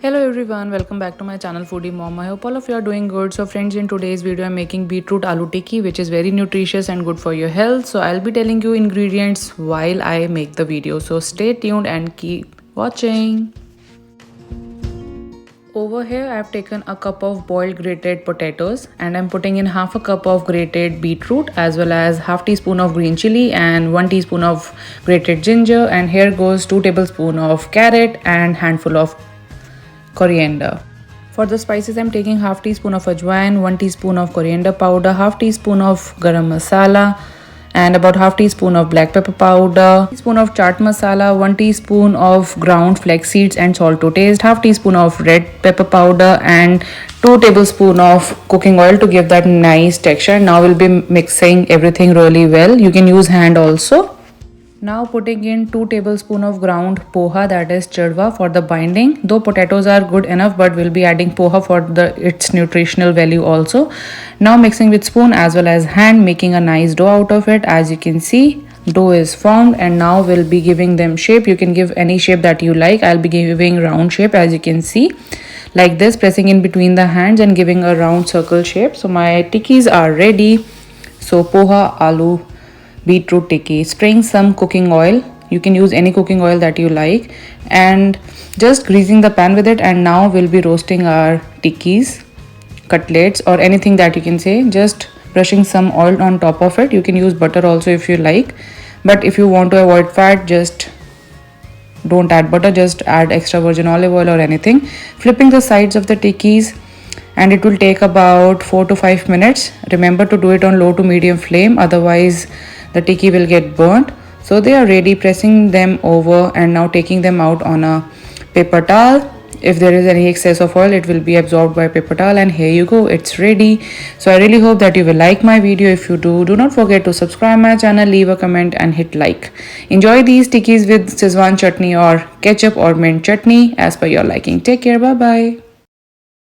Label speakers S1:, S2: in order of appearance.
S1: Hello everyone, welcome back to my channel Foodie Mom. I hope all of you are doing good. So friends, in today's video I'm making beetroot aloo tikki, which is very nutritious and good for your health. So I'll be telling you ingredients while I make the video. So stay tuned and keep watching. Over here I've taken a cup of boiled grated potatoes and I'm putting in half a cup of grated beetroot as well as half teaspoon of green chili and 1 teaspoon of grated ginger, and here goes 2 tablespoons of carrot and handful of coriander. For the spices I'm taking half teaspoon of ajwain, 1 teaspoon of coriander powder, half teaspoon of garam masala and about half teaspoon of black pepper powder, teaspoon of chaat masala, 1 teaspoon of ground flax seeds and salt to taste, half teaspoon of red pepper powder and 2 tablespoons of cooking oil to give that nice texture. Now we'll be mixing everything really well. You can use hand also. Now putting in 2 tablespoons of ground poha, that is chadwa, for the binding. Though potatoes are good enough, but we'll be adding poha for its nutritional value also. Now mixing with spoon as well as hand, making a nice dough out of it. As you can see, dough is formed and now we'll be giving them shape. You can give any shape that you like. I'll be giving round shape, as you can see, like this, pressing in between the hands and giving a round circle shape. So my tikkis are ready. So poha aloo beetroot tikki, spraying some cooking oil. You can use any cooking oil that you like and just greasing the pan with it. And now we'll be roasting our tikkis, cutlets or anything that you can say, just brushing some oil on top of it. You can use butter also if you like, but if you want to avoid fat, just don't add butter, just add extra virgin olive oil or anything. Flipping the sides of the tikkis, and it will take about 4 to 5 minutes. Remember to do it on low to medium flame, otherwise the tikki will get burnt. So they are ready. Pressing them over and now taking them out on a paper towel. If there is any excess of oil, it will be absorbed by paper towel, and here you go, it's ready. So I really hope that you will like my video. If you do not forget to subscribe my channel, leave a comment and hit like. Enjoy these tikkis with Szechuan chutney or ketchup or mint chutney as per your liking. Take care. Bye bye.